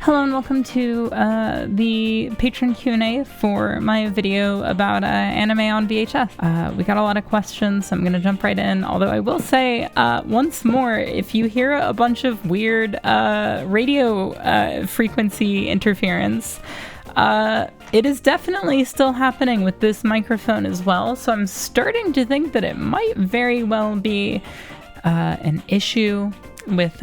Hello and welcome to the Patron Q&A for my video about anime on VHS. We got a lot of questions, so I'm going to jump right in. Although I will say once more, if you hear a bunch of weird radio frequency interference, it is definitely still happening with this microphone as well. So I'm starting to think that it might very well be an issue with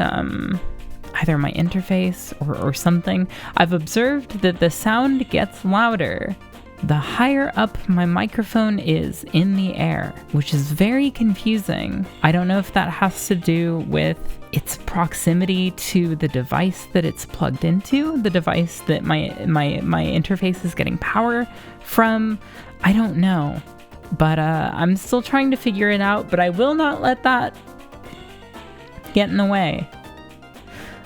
either my interface or something. I've observed that the sound gets louder the higher up my microphone is in the air, which is very confusing. I don't know if that has to do with its proximity to the device that it's plugged into, the device that my interface is getting power from. I don't know, but I'm still trying to figure it out, but I will not let that get in the way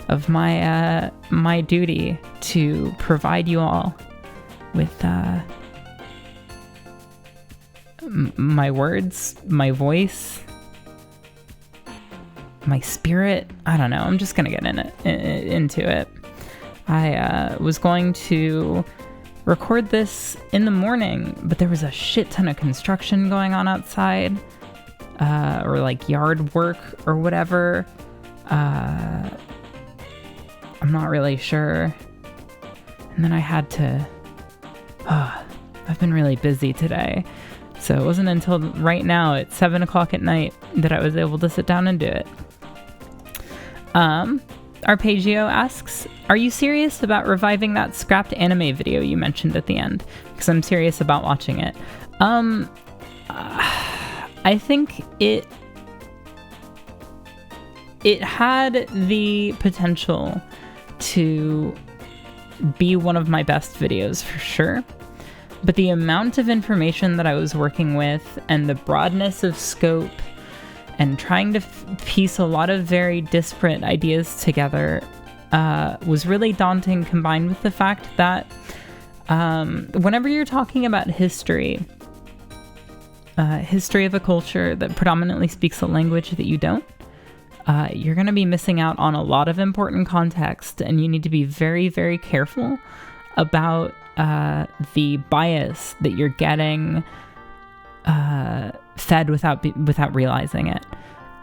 of my my duty to provide you all with my words, my voice, my spirit. I don't know. I'm just gonna get into it. I was going to record this in the morning, but there was a shit ton of construction going on outside, or like yard work or whatever. I'm not really sure. And then I had to... I've been really busy today. So it wasn't until right now at 7 o'clock at night that I was able to sit down and do it. Arpeggio asks, are you serious about reviving that scrapped anime video you mentioned at the end? Because I'm serious about watching it. I think it had the potential to be one of my best videos for sure, but the amount of information that I was working with and the broadness of scope and trying to piece a lot of very disparate ideas together was really daunting, combined with the fact that whenever you're talking about history of a culture that predominantly speaks a language that you don't, you're going to be missing out on a lot of important context, and you need to be very, very careful about the bias that you're getting fed without realizing it.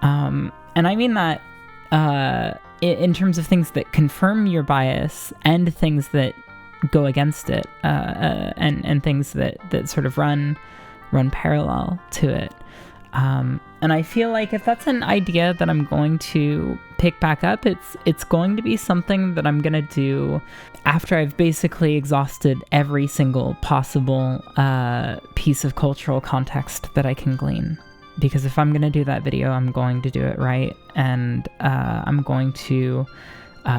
And I mean that in terms of things that confirm your bias and things that go against it, and things that sort of run parallel to it. And I feel like if that's an idea that I'm going to pick back up, it's going to be something that I'm going to do after I've basically exhausted every single possible piece of cultural context that I can glean. Because if I'm going to do that video, I'm going to do it right. And I'm going to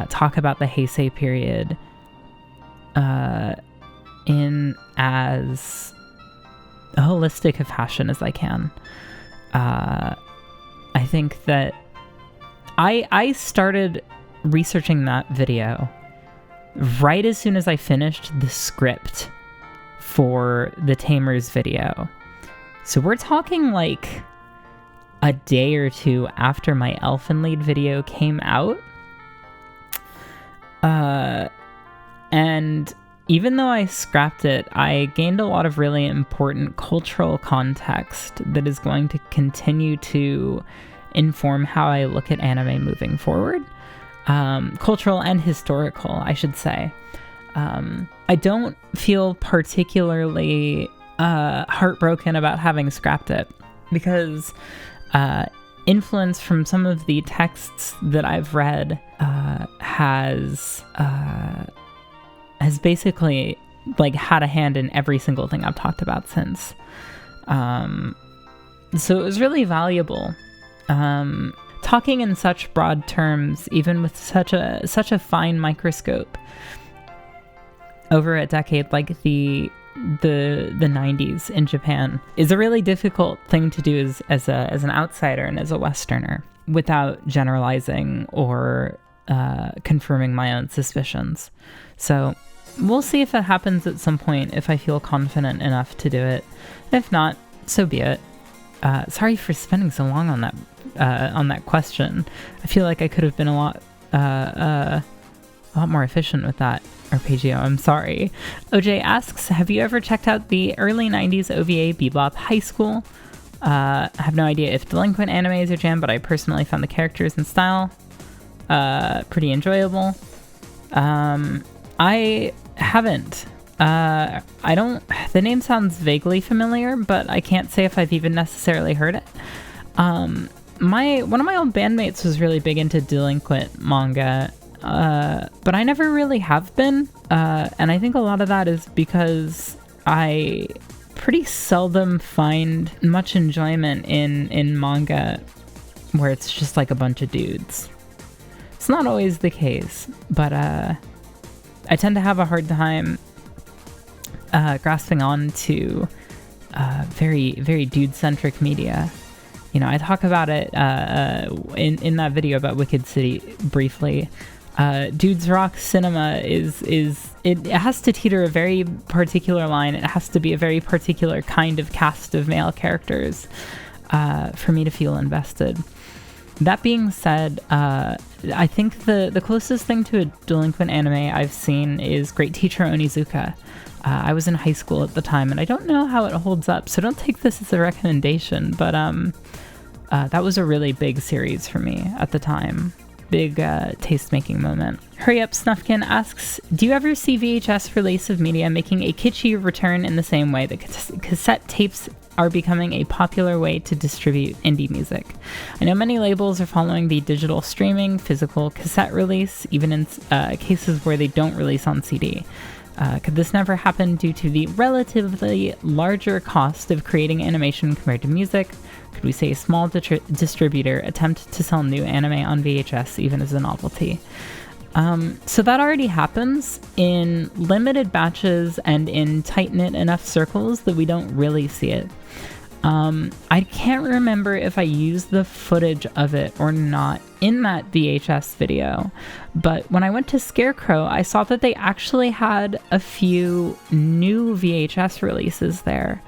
talk about the Heisei period in as holistic a fashion as I can. I think that I started researching that video right as soon as I finished the script for the Tamers video. So we're talking like a day or two after my Elfenlied video came out. And even though I scrapped it, I gained a lot of really important cultural context that is going to continue to inform how I look at anime moving forward. Cultural and historical, I should say. I don't feel particularly heartbroken about having scrapped it, because influence from some of the texts that I've read has basically like had a hand in every single thing I've talked about since. So it was really valuable. Talking in such broad terms, even with such a fine microscope over a decade like the 90s in Japan, is a really difficult thing to do as an outsider and as a Westerner, without generalizing or confirming my own suspicions. So we'll see if it happens at some point, if I feel confident enough to do it. If not, so be it. Sorry for spending so long on that question. I feel like I could have been a a lot more efficient with that arpeggio. I'm sorry. OJ asks, have you ever checked out the early 90s OVA Bebop High School? I have no idea if delinquent anime is your jam, but I personally found the characters and style pretty enjoyable. I haven't. I don't... The name sounds vaguely familiar, but I can't say if I've even necessarily heard it. One of my old bandmates was really big into delinquent manga, but I never really have been. And I think a lot of that is because I pretty seldom find much enjoyment in manga where it's just like a bunch of dudes. It's not always the case, but I tend to have a hard time grasping on to very, very dude-centric media. You know, I talk about it in that video about Wicked City briefly. Dudes rock cinema it has to teeter a very particular line. It has to be a very particular kind of cast of male characters for me to feel invested. That being said, I think the closest thing to a delinquent anime I've seen is Great Teacher Onizuka. I was in high school at the time, and I don't know how it holds up, so don't take this as a recommendation, but that was a really big series for me at the time. Big taste-making moment. Hurry Up Snuffkin asks, do you ever see VHS release of media making a kitschy return in the same way that cassette tapes are becoming a popular way to distribute indie music? I know many labels are following the digital streaming, physical cassette release, even in cases where they don't release on CD. Could this never happen due to the relatively larger cost of creating animation compared to music? Could we say a small distributor attempt to sell new anime on VHS even as a novelty? So that already happens in limited batches and in tight-knit enough circles that we don't really see it. I can't remember if I used the footage of it or not in that VHS video, but when I went to Scarecrow, I saw that they actually had a few new VHS releases there.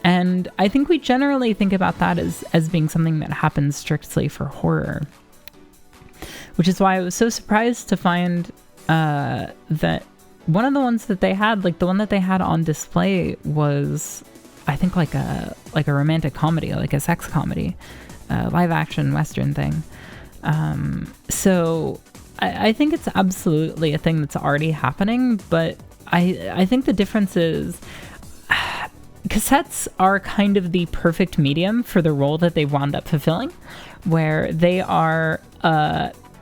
And I think we generally think about that as being something that happens strictly for horror, which is why I was so surprised to find that one of the ones that they had, like the one that they had on display, was I think like a romantic comedy, like a sex comedy, live action Western thing. So I think it's absolutely a thing that's already happening, but I think the difference is cassettes are kind of the perfect medium for the role that they wound up fulfilling, where they are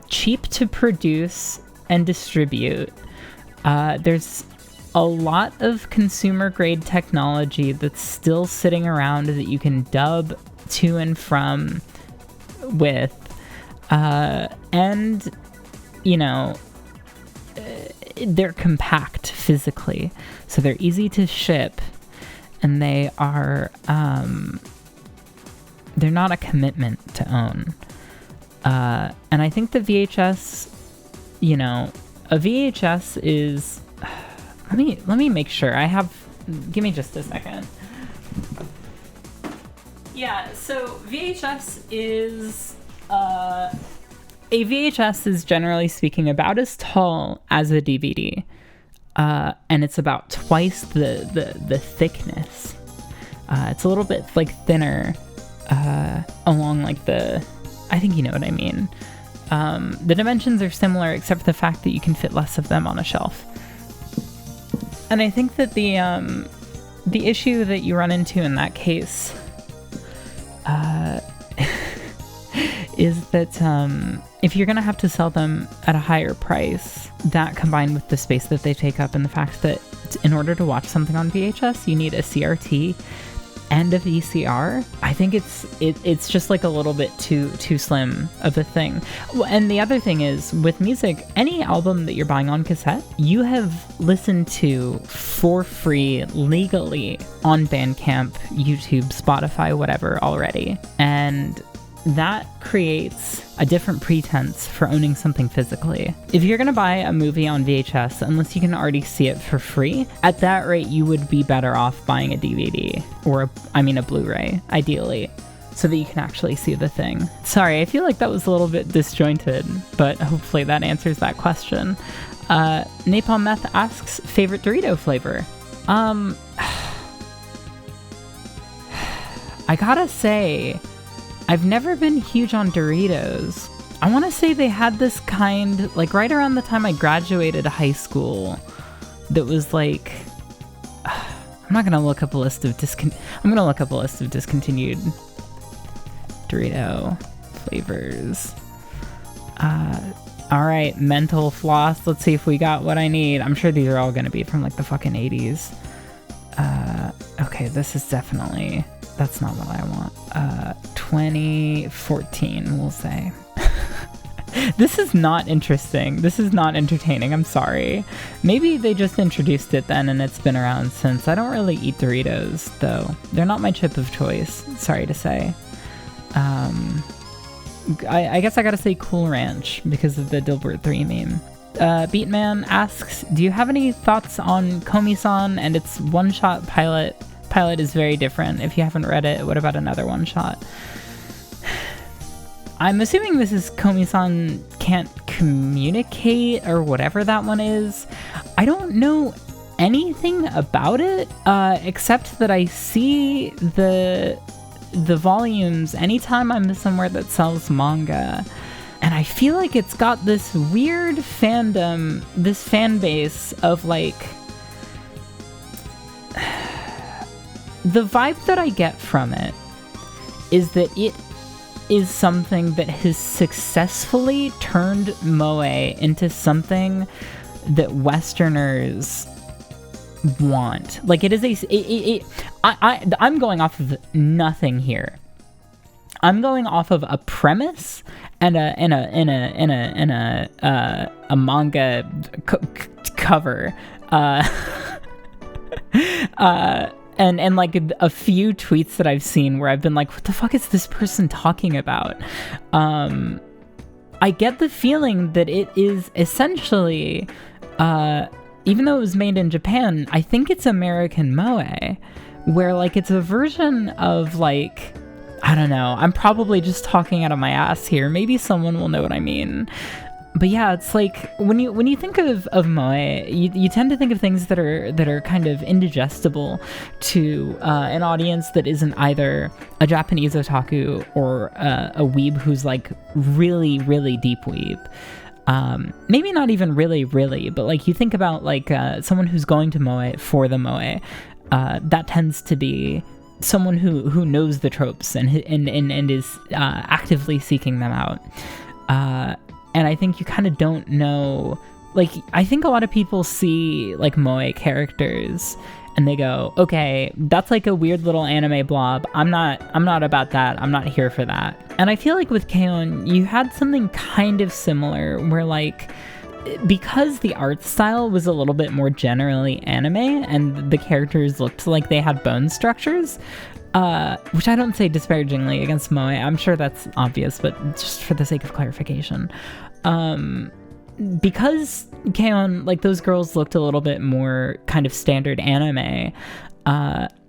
cheap to produce and distribute. There's a lot of consumer grade technology that's still sitting around that you can dub to and from with, and you know, they're compact physically, so they're easy to ship, and they are they're not a commitment to own. And I think the VHS, you know, a VHS is, let me make sure I have, give me just a second. Yeah, so VHS is, a VHS is generally speaking about as tall as a DVD. And it's about twice the thickness. It's a little bit like thinner, along like I think you know what I mean. The dimensions are similar except for the fact that you can fit less of them on a shelf. And I think that the issue that you run into in that case is that if you're going to have to sell them at a higher price, that combined with the space that they take up and the fact that in order to watch something on VHS, you need a CRT and a VCR, I think it's just like a little bit too slim of a thing. And the other thing is, with music, any album that you're buying on cassette, you have listened to for free legally on Bandcamp, YouTube, Spotify, whatever already. And that creates a different pretense for owning something physically. If you're gonna buy a movie on VHS, unless you can already see it for free, at that rate you would be better off buying a DVD or a Blu-ray, ideally. so that you can actually see the thing. Sorry, I feel like that was a little bit disjointed, but hopefully that answers that question. Napalm Meth asks, favorite Dorito flavor? I gotta say, I've never been huge on Doritos. I want to say they had this kind, like right around the time I graduated high school, that was like, I'm gonna look up a list of discontinued Dorito flavors. All right, mental floss. Let's see if we got what I need. I'm sure these are all gonna be from like the fucking 80s. Okay, this is definitely, that's not what I want. 2014, we'll say. This is not interesting. This is not entertaining. I'm sorry. Maybe they just introduced it then and it's been around since. I don't really eat Doritos, though. They're not my chip of choice, sorry to say. I guess I gotta say Cool Ranch because of the Dilbert 3 meme. Beatman asks, do you have any thoughts on Komi-san and its one-shot pilot? Pilot is very different. If you haven't read it, what about another one-shot? I'm assuming this is Komi-san can't communicate or whatever that one is. I don't know anything about it, except that I see the volumes anytime I'm somewhere that sells manga. And I feel like it's got this weird fandom, this fan base of like... The vibe that I get from it is that it is something that has successfully turned moe into something that Westerners want. Like it is I'm going off of nothing here. I'm going off of a premise and a manga cover. And like a few tweets that I've seen where I've been like, what the fuck is this person talking about? I get the feeling that it is essentially, even though it was made in Japan, I think it's American moe, where like it's a version of like, I don't know, I'm probably just talking out of my ass here. Maybe someone will know what I mean. But yeah, it's like when you think of moe, you tend to think of things that are kind of indigestible to an audience that isn't either a Japanese otaku or a weeb who's like really, really deep weeb. Maybe not even really, really, but like you think about like someone who's going to moe for the moe, that tends to be someone who knows the tropes and is actively seeking them out. And I think you kind of don't know, like, I think a lot of people see, like, moe characters, and they go, okay, that's like a weird little anime blob. I'm not about that. I'm not here for that. And I feel like with K-On! You had something kind of similar, where, like, because the art style was a little bit more generally anime, and the characters looked like they had bone structures, which I don't say disparagingly against moe. I'm sure that's obvious, but just for the sake of clarification. Because K-On!, like, those girls looked a little bit more kind of standard anime,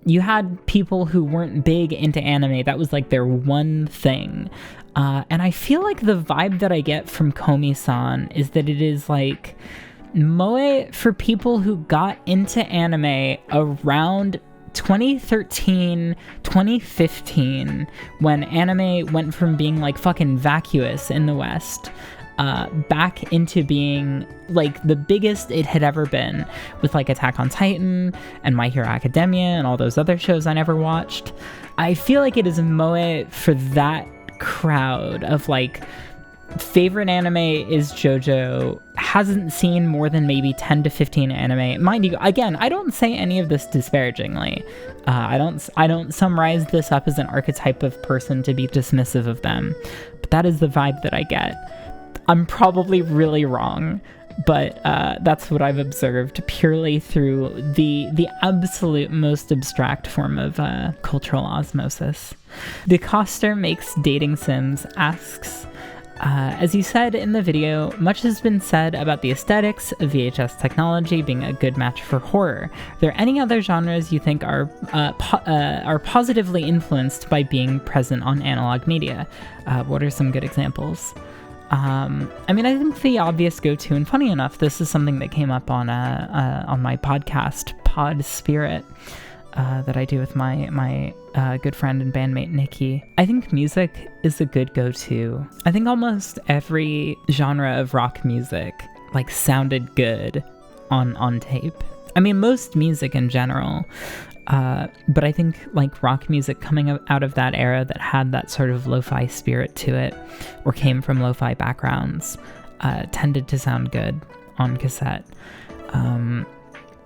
you had people who weren't big into anime. That was, like, their one thing. And I feel like the vibe that I get from Komi-san is that it is, like, moe for people who got into anime around 2013, 2015, when anime went from being like fucking vacuous in the West, back into being like the biggest it had ever been, with like Attack on Titan and My Hero Academia and all those other shows I never watched. I feel like it is moe for that crowd of like, favorite anime is JoJo, hasn't seen more than maybe 10 to 15 anime. Mind you, again, I don't say any of this disparagingly. I don't summarize this up as an archetype of person to be dismissive of them, but that is the vibe that I get. I'm probably really wrong, but that's what I've observed purely through the absolute most abstract form of cultural osmosis. The Coster Makes Dating Sims asks, As you said in the video, much has been said about the aesthetics of VHS technology being a good match for horror. Are there any other genres you think are positively influenced by being present on analog media? What are some good examples? I think the obvious go-to, and funny enough, this is something that came up on my podcast, Pod Spirit, that I do with my good friend and bandmate Nikki. I think music is a good go-to. I think almost every genre of rock music sounded good on tape. I mean, most music in general, but I think rock music coming out of that era that had that sort of lo-fi spirit to it, or came from lo-fi backgrounds, tended to sound good on cassette.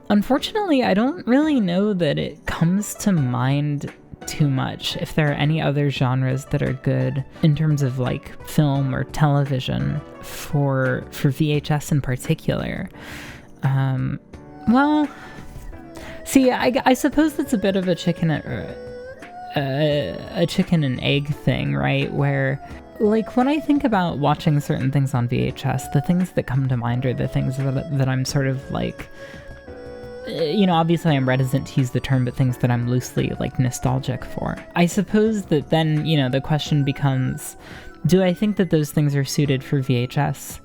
Unfortunately, I don't really know that it comes to mind too much if there are any other genres that are good in terms of film or television for VHS in particular. Well, see, I suppose that's a bit of a chicken and egg thing, right? Where when I think about watching certain things on VHS, the things that come to mind are the things that I'm sort of obviously I'm reticent to use the term, but things that I'm loosely nostalgic for. I suppose that then, the question becomes, do I think that those things are suited for VHS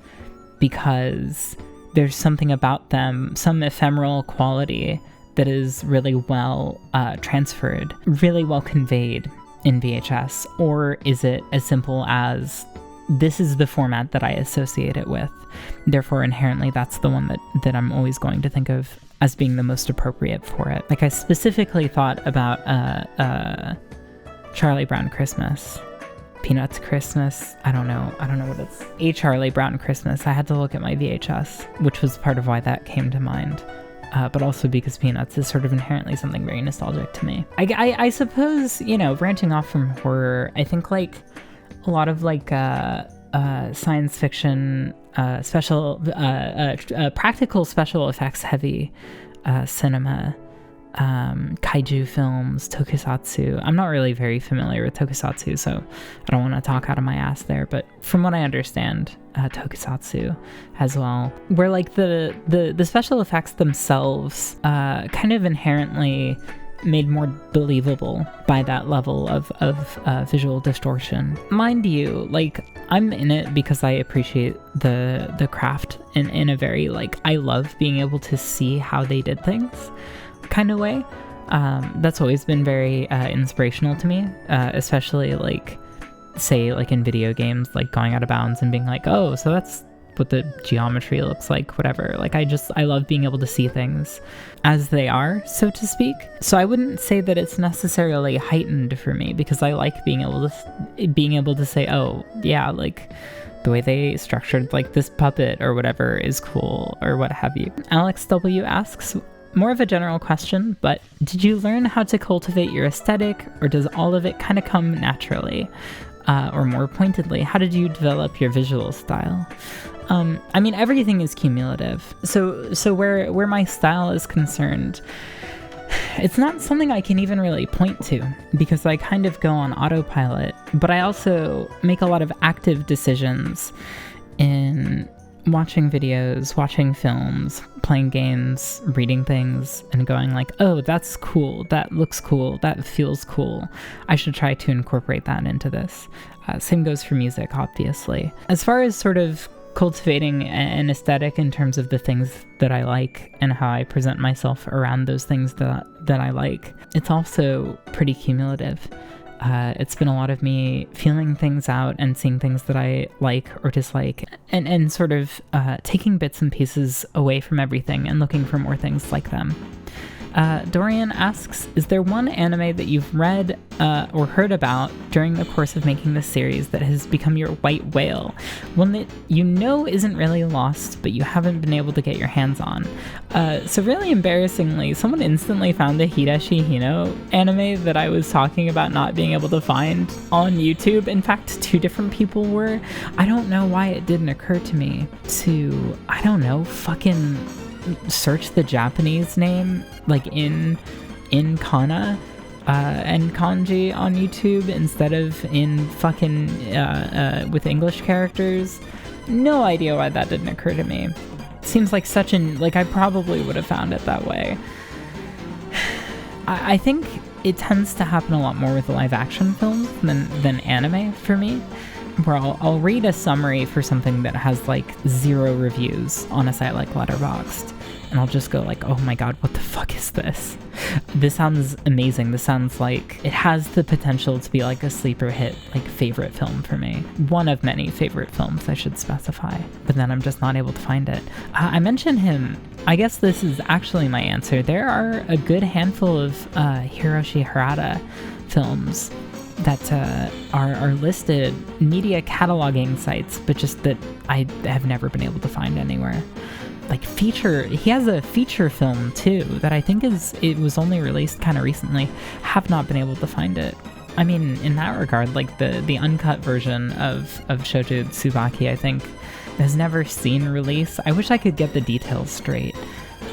because there's something about them, some ephemeral quality that is really well transferred, really well conveyed in VHS? Or is it as simple as, this is the format that I associate it with, therefore inherently that's the one that I'm always going to think of as being the most appropriate for it? I specifically thought about Charlie Brown Christmas, Peanuts Christmas, I don't know what it's, A Charlie Brown Christmas. I had to look at my VHS, which was part of why that came to mind, but also because Peanuts is sort of inherently something very nostalgic to me. I suppose, branching off from horror, I think a lot of science fiction, practical special effects heavy cinema, kaiju films, tokusatsu. I'm not really very familiar with tokusatsu, so I don't want to talk out of my ass there, but from what I understand, tokusatsu as well, where the special effects themselves kind of inherently made more believable by that level of visual distortion. Mind you, I'm in it because I appreciate the craft in a very I love being able to see how they did things kind of way. That's always been very inspirational to me, especially say in video games, going out of bounds and being oh, so that's what the geometry looks like, whatever. I love being able to see things as they are, so to speak. So I wouldn't say that it's necessarily heightened for me, because I like being able to say, oh yeah, the way they structured this puppet or whatever is cool, or what have you. Alex W asks, more of a general question, but did you learn how to cultivate your aesthetic, or does all of it kind of come naturally? Or more pointedly, how did you develop your visual style? Everything is cumulative. So where my style is concerned, it's not something I can even really point to, because I kind of go on autopilot, but I also make a lot of active decisions in watching videos, watching films, playing games, reading things, and going oh, that's cool, that looks cool, that feels cool. I should try to incorporate that into this. Same goes for music, obviously. As far as sort of cultivating an aesthetic in terms of the things that I like and how I present myself around those things that I like, it's also pretty cumulative. It's been a lot of me feeling things out and seeing things that I like or dislike, and sort of taking bits and pieces away from everything and looking for more things like them. Dorian asks, is there one anime that you've read or heard about during the course of making this series that has become your white whale? One that isn't really lost, but you haven't been able to get your hands on. So really embarrassingly, someone instantly found the Hidashi Hino anime that I was talking about not being able to find on YouTube. In fact, 2 different people were. I don't know why it didn't occur to me to, fucking search the Japanese name in kana and kanji on YouTube instead of in fucking with English characters. No idea why that didn't occur to me. Seems like such an, like, I probably would have found it that way. I think it tends to happen a lot more with live action films than anime for me, where I'll read a summary for something that has like 0 reviews on a site like Letterboxd, and I'll just go like, oh my god, what the fuck is this? This sounds amazing. This sounds like it has the potential to be like a sleeper hit, like favorite film for me. One of many favorite films, I should specify. But then I'm just not able to find it. I mentioned him. I guess this is actually my answer. There are a good handful of Hiroshi Harada films that are listed media cataloging sites, but just that I have never been able to find anywhere. Like he has a feature film too that I think it was only released kind of recently. Have not been able to find it. I mean, in that regard, like the uncut version of Shoujo Tsubaki, I think, has never seen release. I wish I could get the details straight.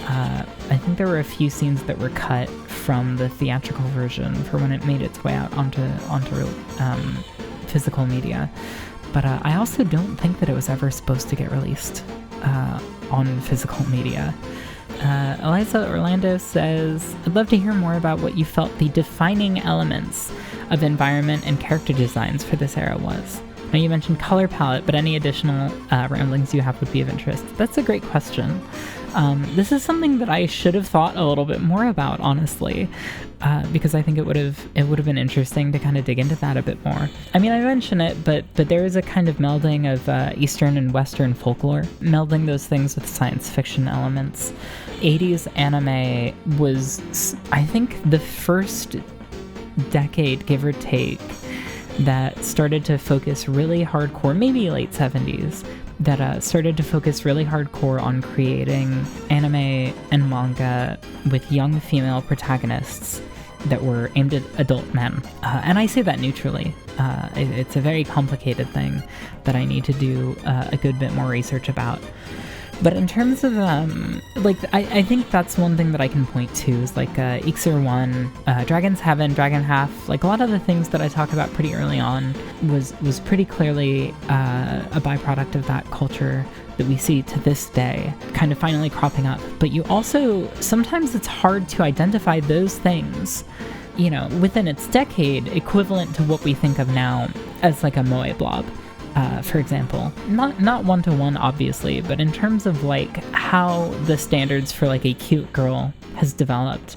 I think there were a few scenes that were cut from the theatrical version for when it made its way out onto physical media. But I also don't think that it was ever supposed to get released on physical media. Eliza Orlando says, I'd love to hear more about what you felt the defining elements of environment and character designs for this era was. Now, you mentioned color palette, but any additional ramblings you have would be of interest. That's a great question. This is something that I should have thought a little bit more about, honestly, because I think it would have been interesting to kind of dig into that a bit more. I mean, I mention it, but there is a kind of melding of Eastern and Western folklore, melding those things with science fiction elements. 80s anime was, I think, the first decade, give or take, that started to focus really hardcore, maybe late 70s, that started to focus really hardcore on creating anime and manga with young female protagonists that were aimed at adult men. And I say that neutrally. It's a very complicated thing that I need to do a good bit more research about. But in terms of, I think that's one thing that I can point to is like Ixer 1, Dragon's Heaven, Dragon Half, like a lot of the things that I talk about pretty early on was pretty clearly a byproduct of that culture that we see to this day, kind of finally cropping up. But you also, sometimes it's hard to identify those things, you know, within its decade, equivalent to what we think of now as like a moe blob. For example, not one-to-one, obviously, but in terms of like how the standards for like a cute girl has developed.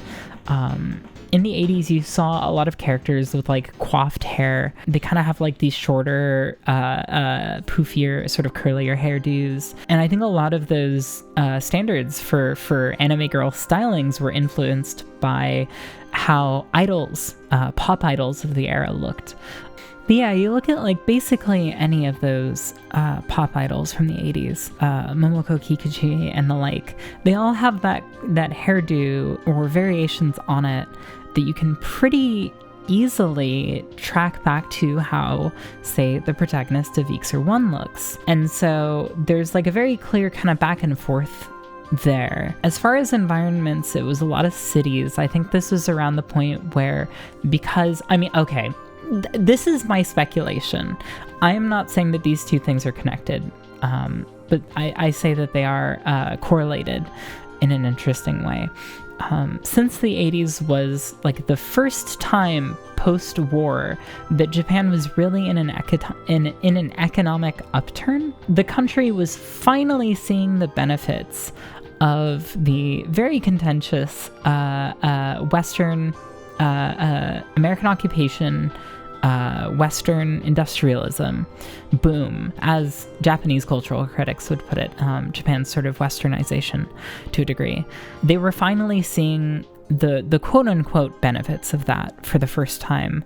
In the 80s, you saw a lot of characters with like coiffed hair. They kind of have like these shorter, poofier, sort of curlier hairdos. And I think a lot of those standards for anime girl stylings were influenced by how idols, pop idols of the era looked. But yeah, you look at like basically any of those pop idols from the 80s, Momoko Kikuchi and the like, they all have that hairdo or variations on it that you can pretty easily track back to how, say, the protagonist of Ixer 1 looks. And so there's like a very clear kind of back and forth there. As far as environments, it was a lot of cities. I think this was around the point where, because, I mean, okay, this is my speculation. I am not saying that these two things are connected, but I say that they are correlated in an interesting way. Since the 80s was like the first time post-war that Japan was really in an economic upturn, the country was finally seeing the benefits of the very contentious Western American occupation, Western industrialism boom, as Japanese cultural critics would put it, Japan's sort of westernization to a degree. They were finally seeing the quote-unquote benefits of that for the first time.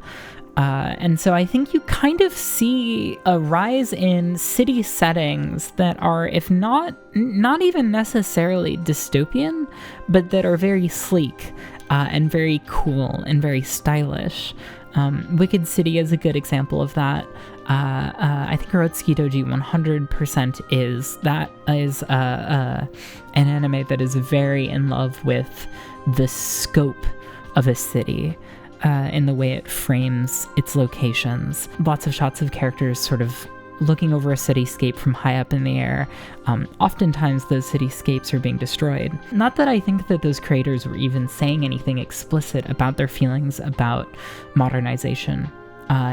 And so I think you kind of see a rise in city settings that are, if not even necessarily dystopian, but that are very sleek and very cool and very stylish. Wicked City is a good example of that. I think Urotsuki Doji 100% is. That is an anime that is very in love with the scope of a city. in the way it frames its locations. Lots of shots of characters sort of looking over a cityscape from high up in the air. Oftentimes those cityscapes are being destroyed. Not that I think that those creators were even saying anything explicit about their feelings about modernization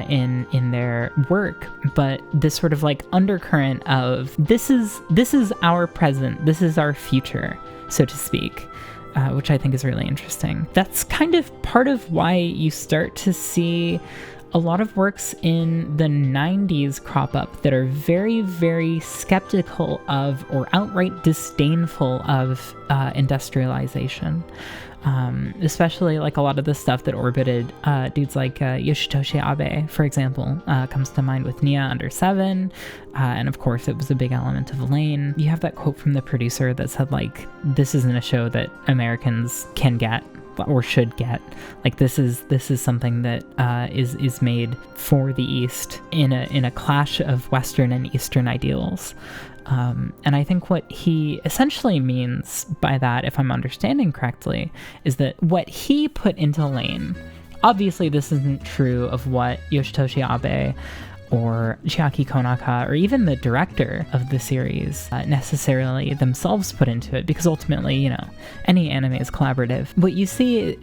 in their work, but this sort of like undercurrent of this is our present, this is our future, so to speak, which I think is really interesting. That's kind of part of why you start to see a lot of works in the 90s crop up that are very, very skeptical of or outright disdainful of industrialization. Especially like a lot of the stuff that orbited dudes like Yoshitoshi Abe, for example, comes to mind with Nia Under 7, and of course it was a big element of Lane. You have that quote from the producer that said, like, this isn't a show that Americans can get or should get. Like, this is something that is made for the East in a clash of Western and Eastern ideals. And I think what he essentially means by that, if I'm understanding correctly, is that what he put into Lane, obviously this isn't true of what Yoshitoshi Abe or Chiaki Konaka or even the director of the series necessarily themselves put into it, because ultimately, you know, any anime is collaborative. What you see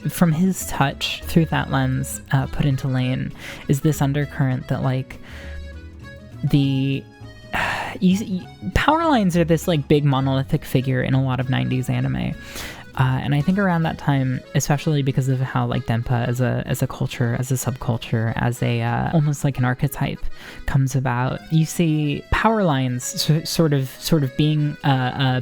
from his touch through that lens put into Lane is this undercurrent that, like, power lines are this like big monolithic figure in a lot of 90s anime. And I think around that time, especially because of how like Denpa as a culture, as a subculture, as a almost like an archetype comes about, you see power lines sort of being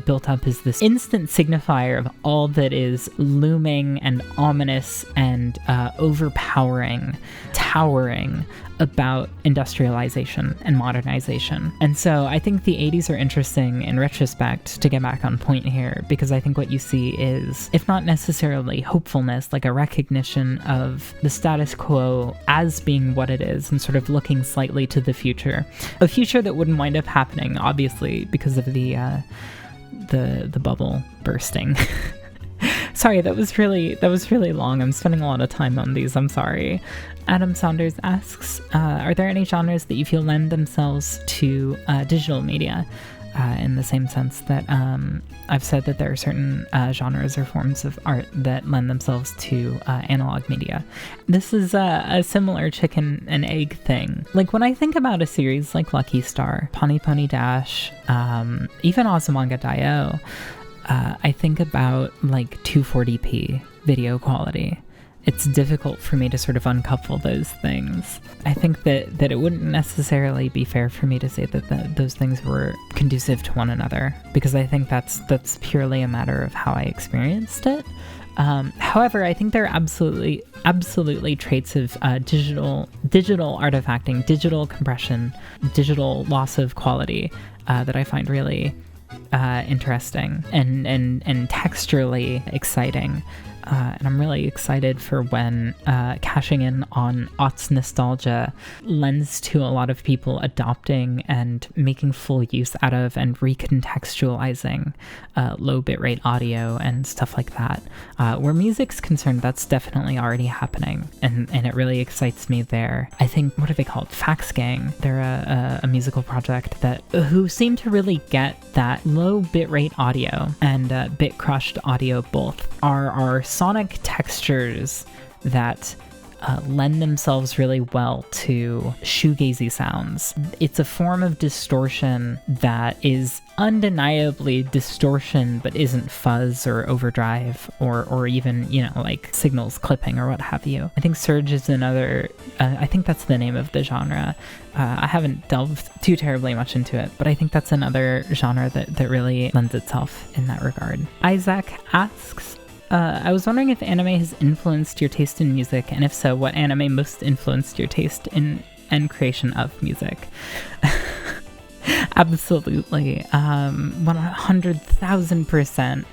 built up as this instant signifier of all that is looming and ominous and overpowering, towering about industrialization and modernization. And so I think the 80s are interesting in retrospect, to get back on point here, because I think what you see is, if not necessarily hopefulness, like a recognition of the status quo as being what it is and sort of looking slightly to the future. A future that wouldn't wind up happening, obviously, because of the bubble bursting. Sorry, that was really long. I'm spending a lot of time on these. I'm sorry. Adam Saunders asks, are there any genres that you feel lend themselves to digital media? In the same sense that I've said that there are certain genres or forms of art that lend themselves to analog media. This is a similar chicken and egg thing. Like, when I think about a series like Lucky Star, Pony Pony Dash, even Azumanga Daioh, I think about like 240p video quality. It's difficult for me to sort of uncouple those things. I think that it wouldn't necessarily be fair for me to say that those things were conducive to one another, because I think that's purely a matter of how I experienced it. However, I think there are absolutely traits of digital artifacting, digital compression, digital loss of quality that I find really interesting and texturally exciting. And I'm really excited for when cashing in on aughts nostalgia lends to a lot of people adopting and making full use out of and recontextualizing low bitrate audio and stuff like that. Where music's concerned, that's definitely already happening, and it really excites me there. I think, what are they called? Fax Gang. They're a musical project who seem to really get that low bitrate audio and bit crushed audio both are sonic textures that lend themselves really well to shoegazy sounds. It's a form of distortion that is undeniably distortion, but isn't fuzz or overdrive or even, you know, like signals clipping or what have you. I think Surge is another, I think that's the name of the genre. I haven't delved too terribly much into it, but I think that's another genre that really lends itself in that regard. Isaac asks, I was wondering if anime has influenced your taste in music, and if so, what anime most influenced your taste in and creation of music? Absolutely. 100,000%.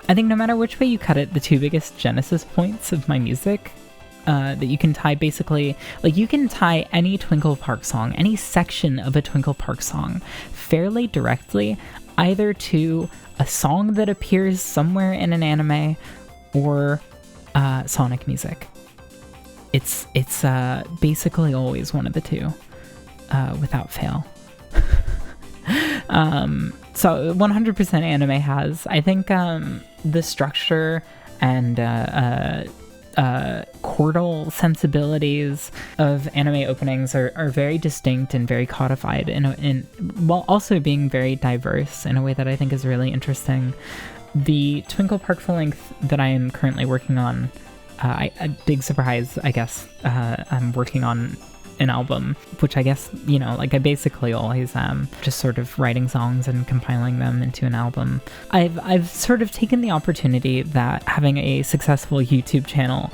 I think no matter which way you cut it, the two biggest genesis points of my music that you can tie, basically, like, you can tie any Twinkle Park song, any section of a Twinkle Park song, fairly directly either to a song that appears somewhere in an anime or Sonic music. It's basically always one of the two, without fail. So 100% anime has, I think, the structure and chordal sensibilities of anime openings are very distinct and very codified in while also being very diverse in a way that I think is really interesting. The Twinkle Park full-length that I am currently working on, a big surprise, I guess, I'm working on an album, which I guess, you know, like I basically always am, just sort of writing songs and compiling them into an album. I've sort of taken the opportunity that having a successful YouTube channel,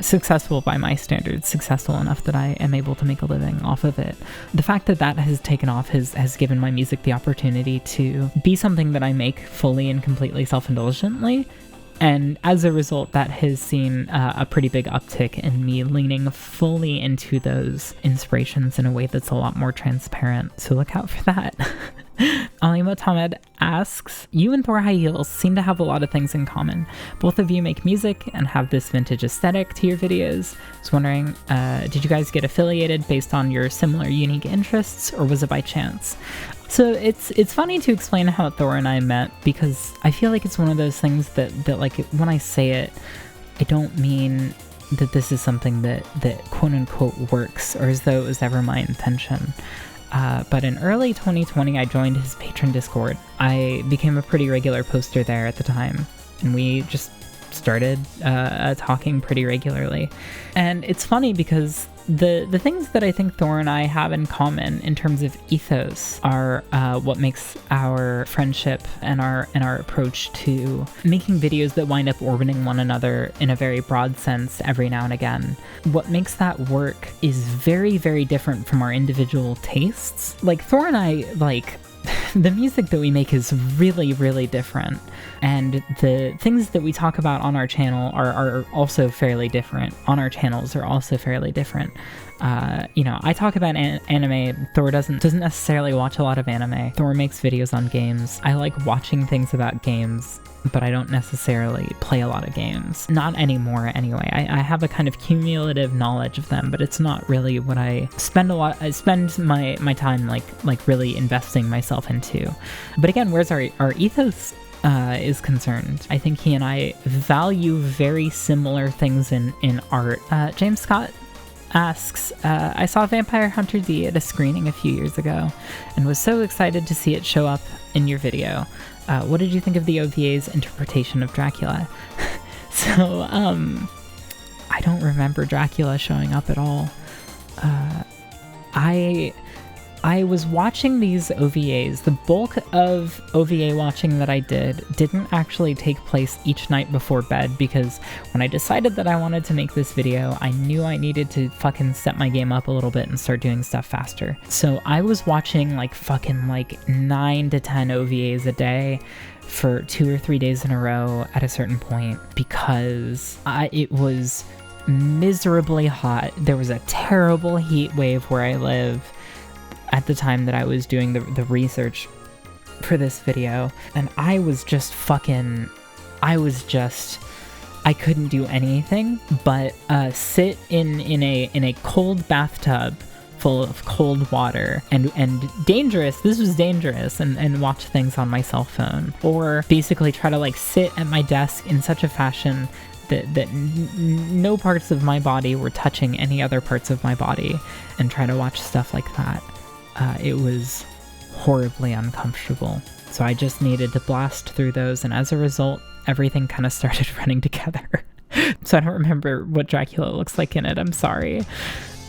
successful by my standards, successful enough that I am able to make a living off of it. The fact that that has taken off has given my music the opportunity to be something that I make fully and completely self-indulgently. And as a result, that has seen a pretty big uptick in me leaning fully into those inspirations in a way that's a lot more transparent. So look out for that. Ali Motamed asks, you and Thor High Heels seem to have a lot of things in common. Both of you make music and have this vintage aesthetic to your videos. I was wondering, did you guys get affiliated based on your similar unique interests, or was it by chance? So it's funny to explain how Thor and I met, because I feel like it's one of those things that like when I say it, I don't mean that this is something that quote unquote works or as though it was ever my intention. But in early 2020, I joined his Patron Discord. I became a pretty regular poster there at the time, and we just started talking pretty regularly. And it's funny because the things that I think Thor and I have in common in terms of ethos are what makes our friendship and our approach to making videos that wind up orbiting one another in a very broad sense every now and again. What makes that work is very, very different from our individual tastes. Like, Thor and I, like, the music that we make is really, really different. And the things that we talk about on our channel are also fairly different. On our channels are also fairly different. You know, I talk about anime. Thor doesn't necessarily watch a lot of anime. Thor makes videos on games. I like watching things about games, but I don't necessarily play a lot of games. Not anymore, anyway. I have a kind of cumulative knowledge of them, but it's not really what I spend my time like really investing myself into. But again, where's our ethos is concerned, I think he and I value very similar things in art. James Scott asks, I saw Vampire Hunter D at a screening a few years ago and was so excited to see it show up in your video. What did you think of the OVA's interpretation of Dracula? So, I don't remember Dracula showing up at all. I was watching these OVAs. The bulk of OVA watching that I didn't actually take place each night before bed, because when I decided that I wanted to make this video, I knew I needed to fucking step my game up a little bit and start doing stuff faster. So I was watching like fucking like 9 to 10 OVAs a day for 2 or 3 days in a row at a certain point, because it was miserably hot. There was a terrible heat wave where I live at the time that I was doing the research for this video, and I couldn't do anything but sit in a cold bathtub full of cold water and this was dangerous, and watch things on my cell phone, or basically try to like sit at my desk in such a fashion that no parts of my body were touching any other parts of my body, and try to watch stuff like that. It was horribly uncomfortable. So I just needed to blast through those, and as a result, everything kind of started running together. So I don't remember what Dracula looks like in it, I'm sorry.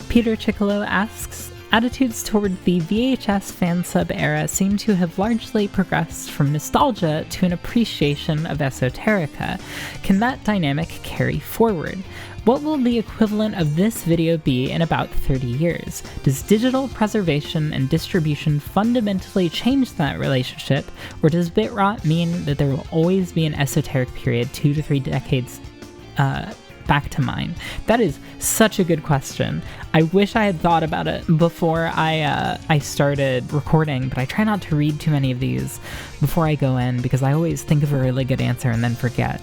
Peter Chiccolo asks, attitudes toward the VHS fan sub era seem to have largely progressed from nostalgia to an appreciation of esoterica. Can that dynamic carry forward? What will the equivalent of this video be in about 30 years? Does digital preservation and distribution fundamentally change that relationship, or does bit rot mean that there will always be an esoteric period 2 to 3 decades back to mind? That is such a good question. I wish I had thought about it before I started recording, but I try not to read too many of these before I go in, because I always think of a really good answer and then forget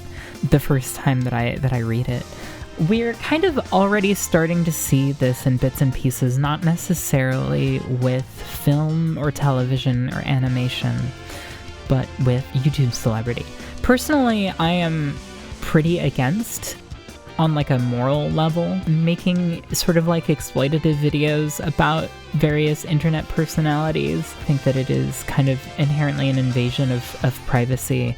the first time that I read it. We're kind of already starting to see this in bits and pieces, not necessarily with film or television or animation, but with YouTube celebrity. Personally, I am pretty against, on like a moral level, making sort of like exploitative videos about various internet personalities. I think that it is kind of inherently an invasion of privacy.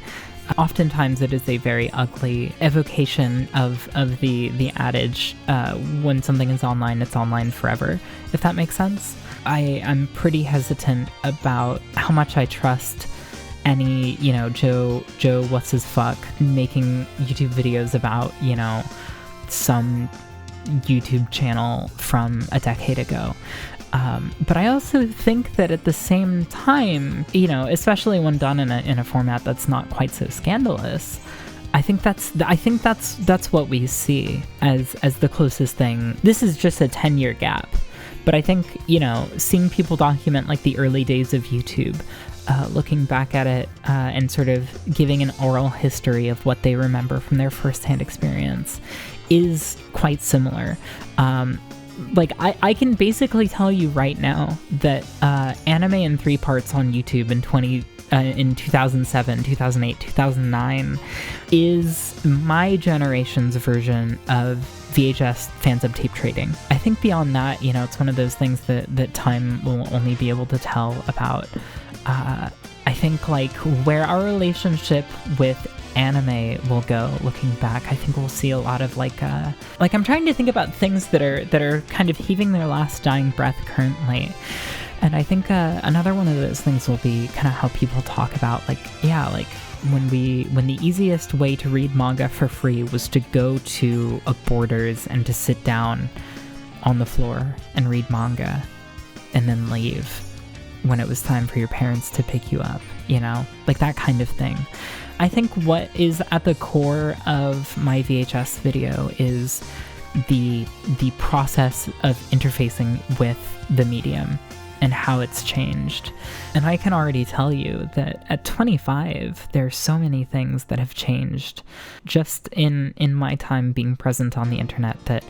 Oftentimes it is a very ugly evocation of the adage, when something is online, it's online forever, if that makes sense. I'm pretty hesitant about how much I trust any, Joe what's his fuck making YouTube videos about, some YouTube channel from a decade ago. But I also think that at the same time, especially when done in a format that's not quite so scandalous, I think that's what we see as the closest thing. This is just a 10-year gap, but I think, seeing people document like the early days of YouTube, looking back at it and sort of giving an oral history of what they remember from their firsthand experience is quite similar. I can basically tell you right now that anime in 3 parts on YouTube in 2007, 2008, 2009 is my generation's version of VHS fansub tape trading. I think beyond that, it's one of those things that time will only be able to tell about. I think like where our relationship with anime will go looking back, I think we'll see a lot of like I'm trying to think about things that are kind of heaving their last dying breath currently, and I think another one of those things will be kind of how people talk about when the easiest way to read manga for free was to go to a Borders and to sit down on the floor and read manga and then leave when it was time for your parents to pick you up, like that kind of thing. I think what is at the core of my VHS video is the process of interfacing with the medium and how it's changed. And I can already tell you that at 25, there's so many things that have changed just in my time being present on the internet that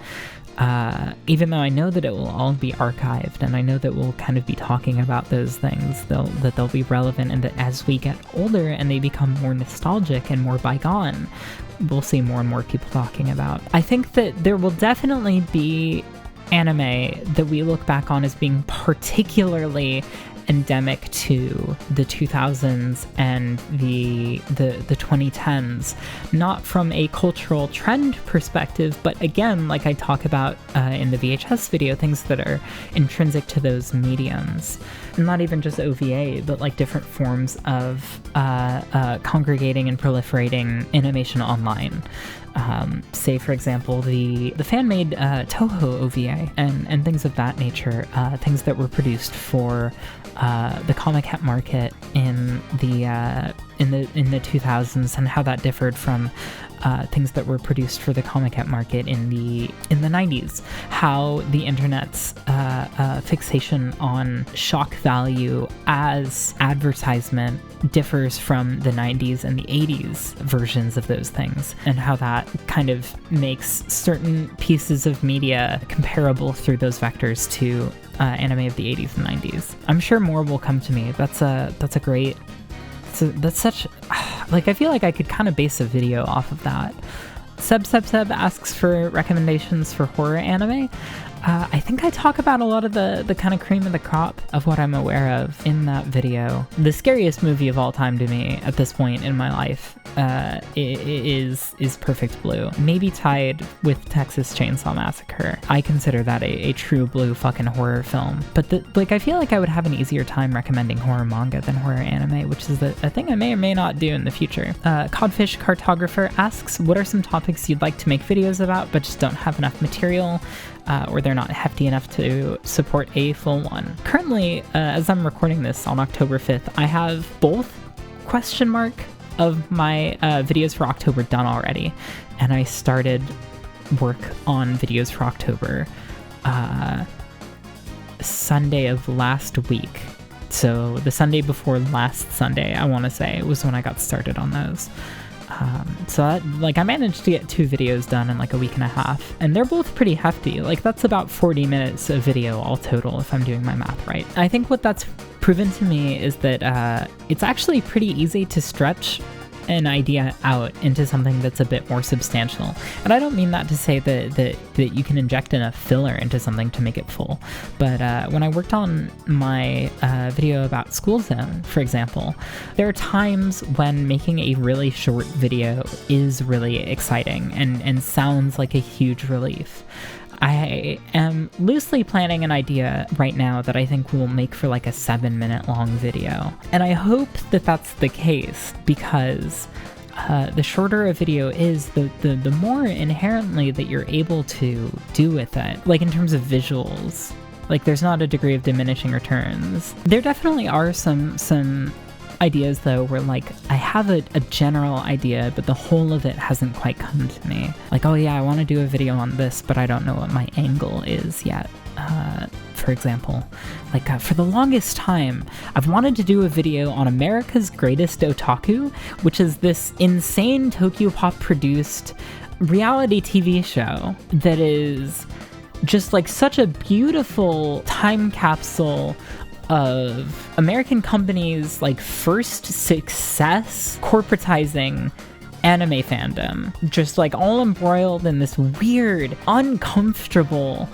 even though I know that it will all be archived, and I know that we'll kind of be talking about those things, that they'll be relevant, and that as we get older and they become more nostalgic and more bygone, we'll see more and more people talking about. I think that there will definitely be anime that we look back on as being particularly endemic to the 2000s and the 2010s, not from a cultural trend perspective, but again, like I talk about in the VHS video, things that are intrinsic to those mediums. Not even just OVA, but like different forms of congregating and proliferating animation online. Say, for example, the fan-made Toho OVA and things of that nature, things that were produced for the comic hat market in the 2000s, and how that differed from things that were produced for the comic hat market in the 90s. How the internet's fixation on shock value as advertisement differs from the 90s and the 80s versions of those things, and how that kind of makes certain pieces of media comparable through those vectors to anime of the 80s and 90s. I'm sure more will come to me. That's such, like, I feel like I could kind of base a video off of that. Seb asks for recommendations for horror anime. I think I talk about a lot of the kind of cream of the crop of what I'm aware of in that video. The scariest movie of all time to me at this point in my life is Perfect Blue. Maybe tied with Texas Chainsaw Massacre. I consider that a true blue fucking horror film. But I feel like I would have an easier time recommending horror manga than horror anime, which is a thing I may or may not do in the future. Codfish Cartographer asks, what are some topics you'd like to make videos about but just don't have enough material? Or they're not hefty enough to support a full one. Currently, as I'm recording this on October 5th, I have both question mark of my videos for October done already. And I started work on videos for October Sunday of last week. So the Sunday before last Sunday, I want to say, was when I got started on those. So that, like, I managed to get 2 videos done in like a week and a half, and they're both pretty hefty. Like, that's about 40 minutes of video all total, if I'm doing my math right. I think what that's proven to me is that it's actually pretty easy to stretch an idea out into something that's a bit more substantial. And I don't mean that to say that you can inject enough filler into something to make it full. But when I worked on my video about School Zone, for example, there are times when making a really short video is really exciting and sounds like a huge relief. I am loosely planning an idea right now that I think will make for like a 7-minute long video. And I hope that that's the case, because the shorter a video is, the more inherently that you're able to do with it. Like in terms of visuals, like there's not a degree of diminishing returns. There definitely are some ideas though where like I have a general idea, but the whole of it hasn't quite come to me. Like, oh yeah, I want to do a video on this, but I don't know what my angle is yet. For example, like for the longest time, I've wanted to do a video on America's Greatest Otaku, which is this insane Tokyopop produced reality TV show that is just like such a beautiful time capsule of American companies' like first success corporatizing anime fandom, just like all embroiled in this weird, uncomfortable,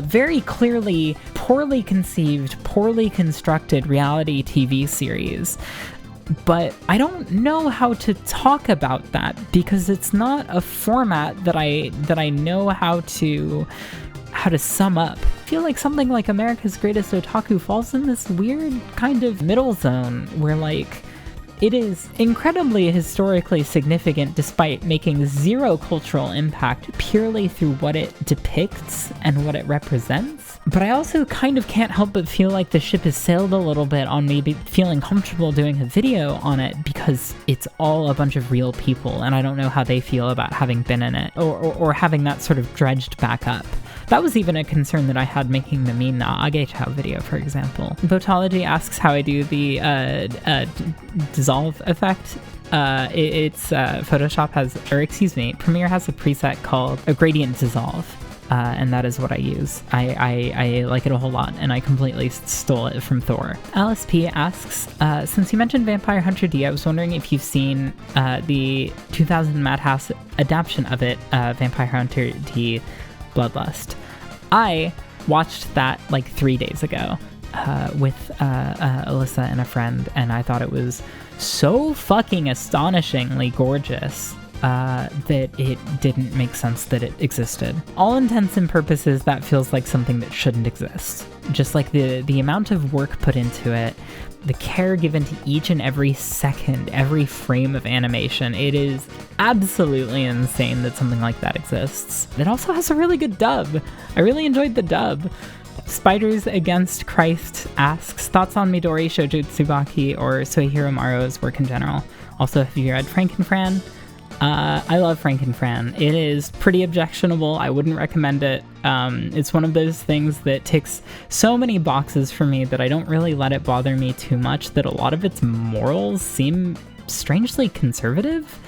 very clearly poorly conceived, poorly constructed reality TV series. But I don't know how to talk about that because it's not a format that I know how to sum up. I feel like something like America's Greatest Otaku falls in this weird kind of middle zone where like it is incredibly historically significant despite making zero cultural impact purely through what it depicts and what it represents. But I also kind of can't help but feel like the ship has sailed a little bit on me feeling comfortable doing a video on it because it's all a bunch of real people and I don't know how they feel about having been in it or having that sort of dredged back up. That was even a concern that I had making the Min na Agechow video, for example. Botology asks how I do the dissolve effect. Photoshop has, or excuse me, Premiere has a preset called a gradient dissolve. And that is what I use. I like it a whole lot, and I completely stole it from Thor. Alice P asks, since you mentioned Vampire Hunter D, I was wondering if you've seen the 2000 Madhouse adaptation of it, Vampire Hunter D Bloodlust. I watched that like 3 days ago with Alyssa and a friend, and I thought it was so fucking astonishingly gorgeous that it didn't make sense that it existed. All intents and purposes, that feels like something that shouldn't exist. Just like the amount of work put into it, the care given to each and every second, every frame of animation, it is absolutely insane that something like that exists. It also has a really good dub. I really enjoyed the dub. Spiders Against Christ asks, thoughts on Midori, Shoujo Tsubaki, or Soihiro Maruo's work in general? Also, have you read Frankenfran? I love Frankenfran. It is pretty objectionable. I wouldn't recommend it. It's one of those things that ticks so many boxes for me that I don't really let it bother me too much, that a lot of its morals seem strangely conservative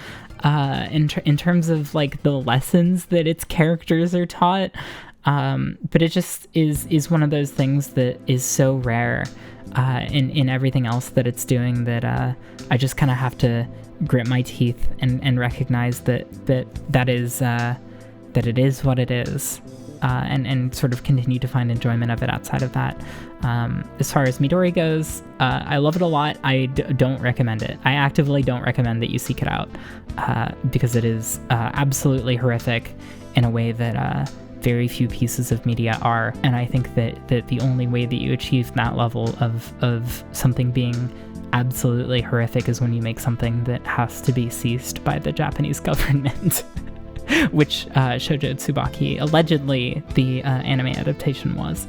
in terms of like the lessons that its characters are taught. But it just is one of those things that is so rare in everything else that it's doing that I just kind of have to grit my teeth and recognize that it is what it is, and sort of continue to find enjoyment of it outside of that. As far as Midori goes, I love it a lot. I don't recommend it. I actively don't recommend that you seek it out, because it is absolutely horrific in a way that very few pieces of media are, and I think that the only way that you achieve that level of something being absolutely horrific is when you make something that has to be seized by the Japanese government, which Shoujo Tsubaki, allegedly the anime adaptation was.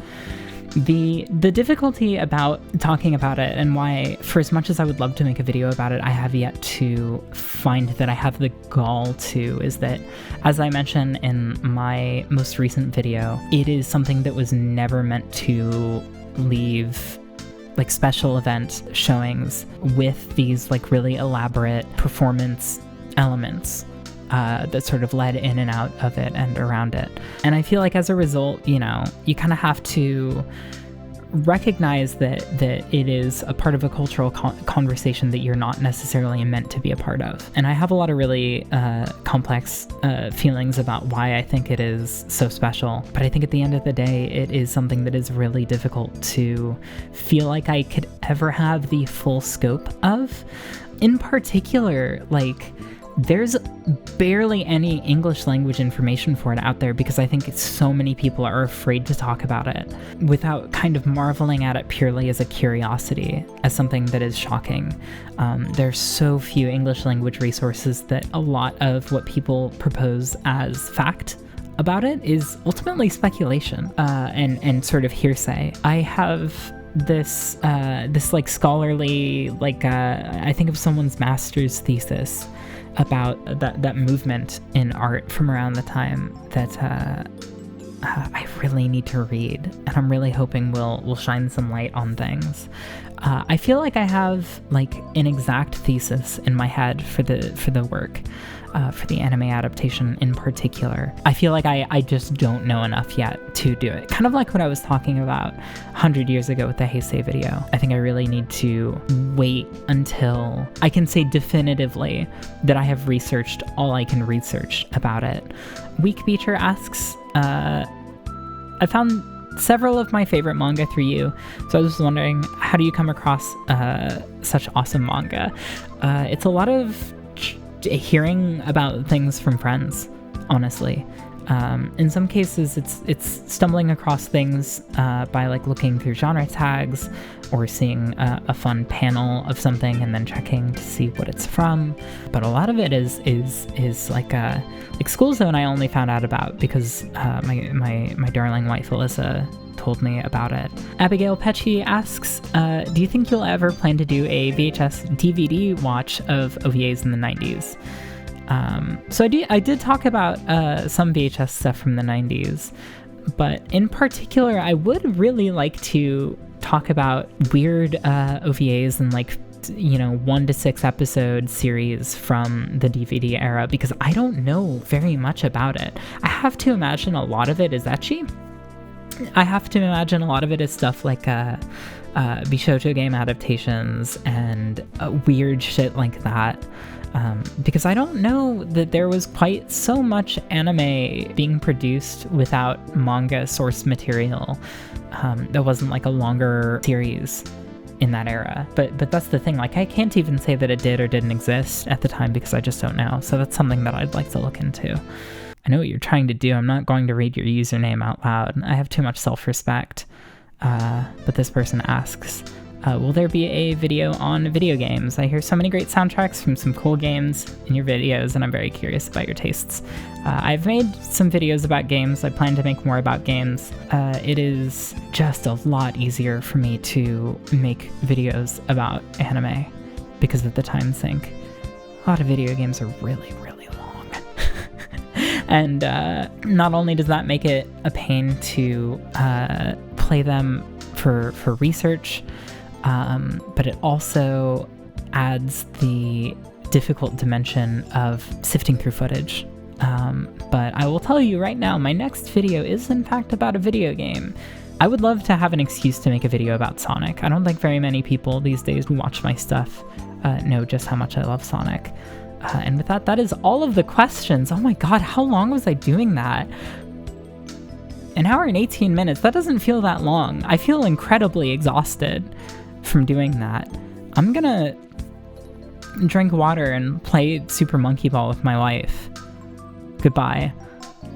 The difficulty about talking about it, and why, for as much as I would love to make a video about it, I have yet to find that I have the gall to, is that, as I mentioned in my most recent video, it is something that was never meant to leave like special event showings with these like really elaborate performance elements that sort of led in and out of it and around it. And I feel like as a result, you know, you kind of have to recognize that it is a part of a cultural conversation that you're not necessarily meant to be a part of. And I have a lot of really complex feelings about why I think it is so special. But I think at the end of the day, it is something that is really difficult to feel like I could ever have the full scope of. In particular, like, there's barely any English language information for it out there because I think so many people are afraid to talk about it without kind of marveling at it purely as a curiosity, as something that is shocking. There's so few English language resources that a lot of what people propose as fact about it is ultimately speculation and sort of hearsay. I have this like scholarly, like I think of someone's master's thesis about that movement in art from around the time that I really need to read, and I'm really hoping will shine some light on things. I feel like I have like an exact thesis in my head for the work, for the anime adaptation in particular. I feel like I just don't know enough yet to do it. Kind of like what I was talking about 100 years ago with the Heisei video. I think I really need to wait until I can say definitively that I have researched all I can research about it. Weak Beecher asks, I found several of my favorite manga through you, so I was just wondering, how do you come across such awesome manga? It's a lot of hearing about things from friends, honestly. In some cases, it's stumbling across things by like looking through genre tags or seeing a fun panel of something and then checking to see what it's from. But a lot of it is like School Zone I only found out about because my darling wife Alyssa told me about it. Abigail Pecci asks, do you think you'll ever plan to do a VHS DVD watch of OVAs in the 90s? So I did talk about some VHS stuff from the 90s, but in particular, I would really like to talk about weird OVAs and like, you know, 1 to 6 episode series from the DVD era, because I don't know very much about it. I have to imagine a lot of it is ecchi. I have to imagine a lot of it is stuff like Bishoujo game adaptations and weird shit like that. Because I don't know that there was quite so much anime being produced without manga source material. That wasn't like a longer series in that era. But that's the thing, like I can't even say that it did or didn't exist at the time because I just don't know. So that's something that I'd like to look into. I know what you're trying to do. I'm not going to read your username out loud. I have too much self-respect. But this person asks, will there be a video on video games? I hear so many great soundtracks from some cool games in your videos, and I'm very curious about your tastes. I've made some videos about games. I plan to make more about games. It is just a lot easier for me to make videos about anime because of the time sink. A lot of video games are really, really long. And not only does that make it a pain to play them for research, but it also adds the difficult dimension of sifting through footage. But I will tell you right now, my next video is in fact about a video game. I would love to have an excuse to make a video about Sonic. I don't think very many people these days who watch my stuff know just how much I love Sonic. And with that is all of the questions. Oh my god, how long was I doing that? An hour and 18 minutes, that doesn't feel that long. I feel incredibly exhausted from doing that. I'm gonna drink water and play Super Monkey Ball with my wife. Goodbye.